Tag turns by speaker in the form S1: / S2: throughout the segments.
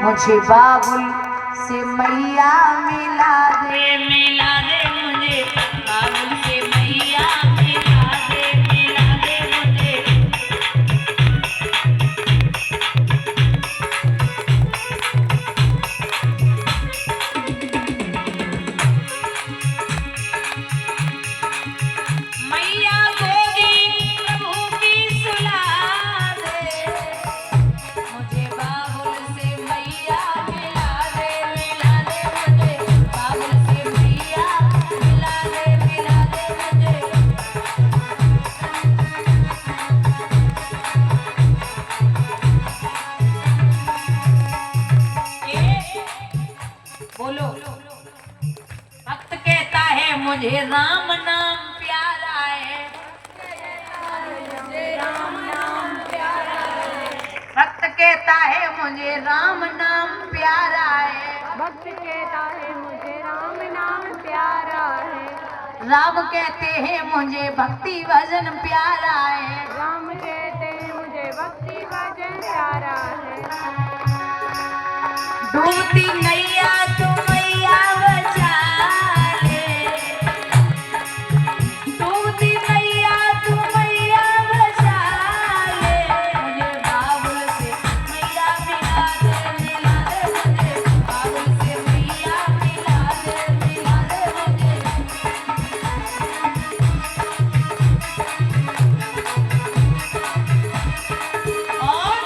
S1: मुझे बाबुल से मैया मिला दे
S2: मुझे बाबुल से मैया मिला दे मुझे। मैया गोदी प्रभु की सुला दे, मुझे बाबुल से मैया मिला दे मुझे। बाबुल से मैया मिला दे मुझे। बोलो, भक्त कहता है मुझे राम नाम प्यारा है, भक्त कहता है मुझे राम नाम प्यारा है,
S1: भक्त कहता है मुझे राम नाम प्यारा है,
S2: राम कहते हैं मुझे भक्ति भजन प्यारा है,
S1: राम कहते हैं मुझे भक्ति भजन प्यारा है।
S2: डूबती नैया तो मैया बचा ले, डूबती नैया तो मैया बचा ले, मुझे बाबुल से मैया मिला दे मुझे। बाबुल से मैया मिला दे मुझे। और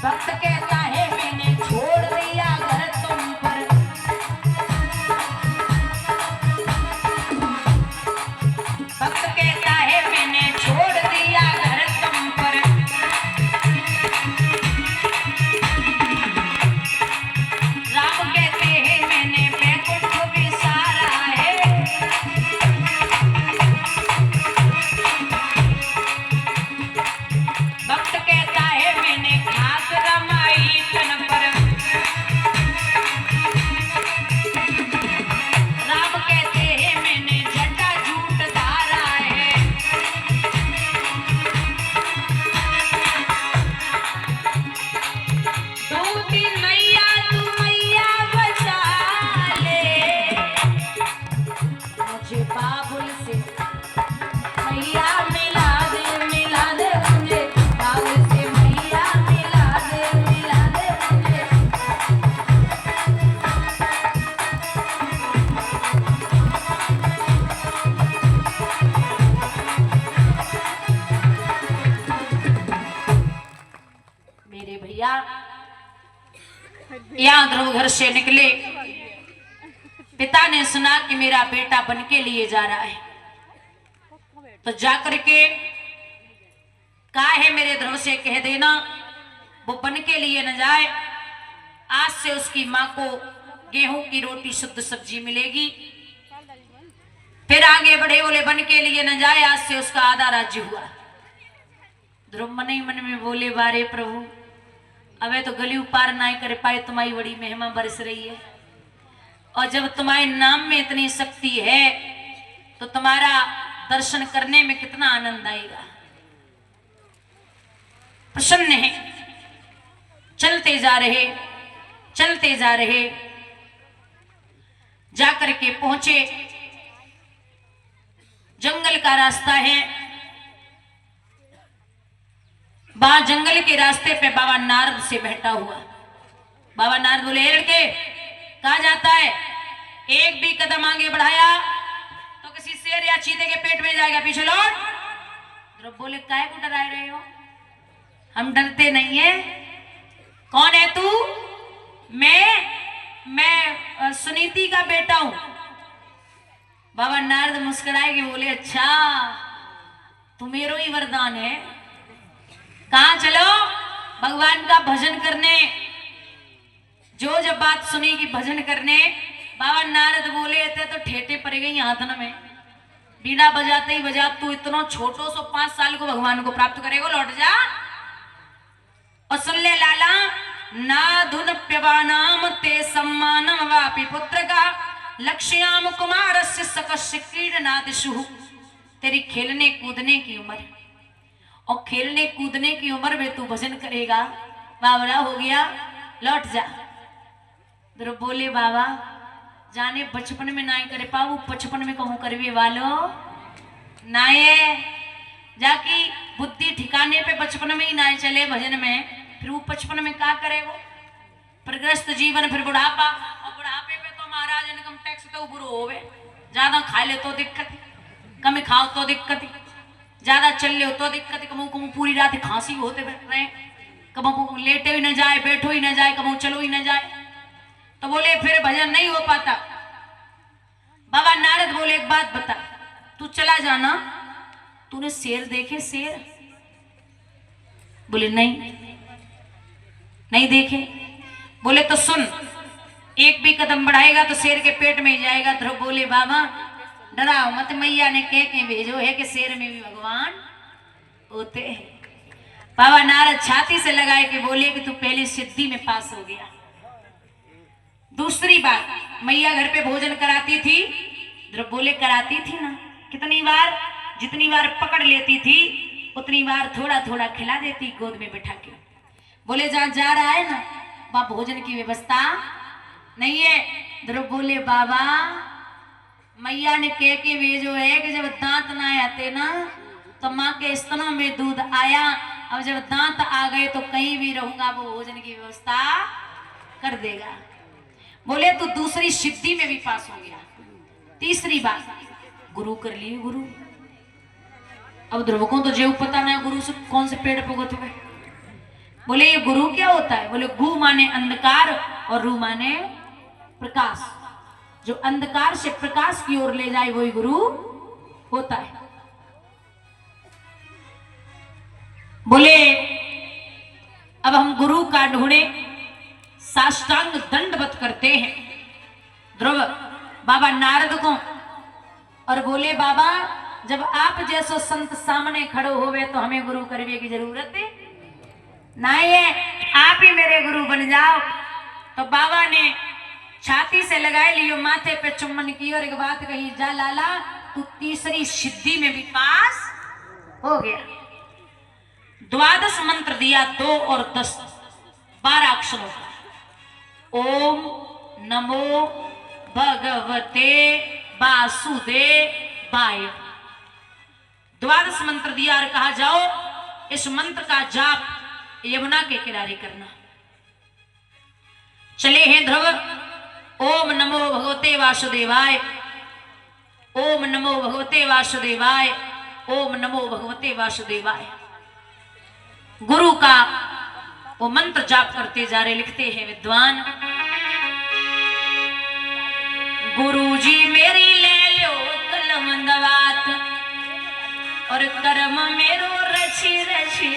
S2: भक्त कहता है मैंने छोड़ दिया घर तुम पर, भक्त कहता है मैंने छोड़ दिया घर तुम पर, राम कहते हैं मैंने बैकुंठ विसारा है, भक्त कहता है मैंने घास रमाई तन पर, राम कहते हैं मैंने जटा झूठ धारा है, डूबती नैया तू मैया बचा ले, मुझे बाबुल से मैया मिला दे मुझे। बाबुल से मैया मिला दे मुझे। मेरे भैया यहाँ ध्रुव घर से निकले, पिता ने सुना कि मेरा बेटा बन के लिए जा रहा है, तो जाकर के कहा है मेरे ध्रुव से कह देना वो बन के लिए न जाए, आज से उसकी माँ को गेहूं की रोटी शुद्ध सब्जी मिलेगी। फिर आगे बढ़े, बोले बन के लिए न जाए, आज से उसका आधा राज्य हुआ। ध्रुव मन ही मन में बोले बारे प्रभु अबे तो गली पार ना कर पाए, तुम्हारी बड़ी महिमा बरस रही है, और जब तुम्हारे नाम में इतनी शक्ति है तो तुम्हारा दर्शन करने में कितना आनंद आएगा। प्रसन्न है, चलते जा रहे जाकर के पहुंचे, जंगल का रास्ता है, वहां जंगल के रास्ते पे बाबा नारद से बैठा हुआ। बाबा नारद बोले ए लड़के कहा जाता है, एक भी कदम आगे बढ़ाया तो किसी शेर या चीते के पेट में जाएगा, पीछे लौट। ध्रुव बोले काहे को डरा रहे हो, हम डरते नहीं है। कौन है तू? मैं सुनीति का बेटा हूं। बाबा नारद मुस्कुराए के बोले अच्छा तुम्हेरो ही वरदान है, कहां चलो भगवान का भजन करने। जो जब बात सुनी कि भजन करने, बाबा नारद बोले थे तो ठेठे पड़ गई हाथन में, बीड़ा बजाते ही बजा तू इतना छोटो सो 5 साल को भगवान को प्राप्त करेगा, लौट जा। और सुन ले लाला, ना धुन प्यवानाम ते सम्मानम वापि पुत्र का लक्ष्याम कुमारस्य सकस्य क्रीडनादिषु। तेरी खेलने कूदने की उम्र, और खेलने कूदने की उम्र में तू भजन करेगा बाबरा हो गया, लौट जा। ध्रुव बोले बाबा जाने बचपन में नाई करे पाऊ, बचपन में कहूँ करवे वालो नाये जाकी बुद्धि ठिकाने पे बचपन में ही नाई चले भजन में, फिर वो बचपन में क्या करे वो प्रग्रस्त जीवन, फिर बुढ़ापा, और बुढ़ापे पे तो महाराज इनकम टैक्स तो बुरो होवे, ज्यादा खा ले तो दिक्कत, कम खाओ तो दिक्कत, ज्यादा चल ले तो दिक्कत, कमू कमू पूरी रात खांसी होते बैठ रहे, कमू लेटे ही न जाए, बैठो ही न जाए, कमू चलो ही न जाए, तो बोले फिर भजन नहीं हो पाता। बाबा नारद बोले एक बात बता, तू चला जाना, तूने शेर देखे शेर? बोले नहीं नहीं देखे। बोले तो सुन, एक भी कदम बढ़ाएगा तो शेर के पेट में ही जाएगा। ध्रुव बोले बाबा डराओ मत, मैया ने कह भेजो है कि शेर में भी भगवान होते हैं। बाबा नारद छाती से लगाए के बोले कि तू पहले सिद्धि में पास हो गया। दूसरी बात, मैया घर पे भोजन कराती थी, ध्रुव बोले कराती थी ना, कितनी बार, जितनी बार पकड़ लेती थी उतनी बार थोड़ा थोड़ा खिला देती गोद में बैठा के। बोले जहां जा रहा है ना वहां भोजन की व्यवस्था नहीं है। ध्रुव बोले बाबा मैया ने कह के भेजो है कि जब दांत ना आते ना तो माँ के स्तनों में दूध आया, अब जब दांत आ गए तो कहीं भी रहूंगा वो भोजन की व्यवस्था कर देगा। बोले तो दूसरी सिद्धि में भी पास हो गया। तीसरी बात, गुरु कर लिए गुरु। अब ध्रुव को तो जेव पता ना गुरु से कौन से पेड़ पे गोत हुए। बोले ये गुरु क्या होता है? बोले गु माने अंधकार और रू माने प्रकाश, जो अंधकार से प्रकाश की ओर ले जाए वही गुरु होता है। बोले अब हम गुरु का ढूंढे, साष्टांग दंडवत करते हैं ध्रुव बाबा नारद को, और बोले बाबा जब आप जैसो संत सामने खड़ो होवे तो हमें गुरु करवे की जरूरत है नहीं है, आप ही मेरे गुरु बन जाओ। तो बाबा ने छाती से लगाए लियो, माथे पे चुम्बन की और एक बात कही, जा लाला तू तीसरी सिद्धि में भी पास हो गया। 12 मंत्र दिया, 2 और 10, 12 अक्षरों का। ओम नमो भगवते वासुदेवाय 12 मंत्र दिया और कहा जाओ इस मंत्र का जाप यमुना के किनारे करना। चले हैं ध्रुव, ओम नमो भगवते वासुदेवाय, ओम नमो भगवते वासुदेवाय, ओम नमो भगवते वासुदेवाय। गुरु का वो मंत्र जाप करते जा रहे। लिखते हैं विद्वान, गुरु जी मेरी ले लो कलम दवात और कर्म मेरो रची रची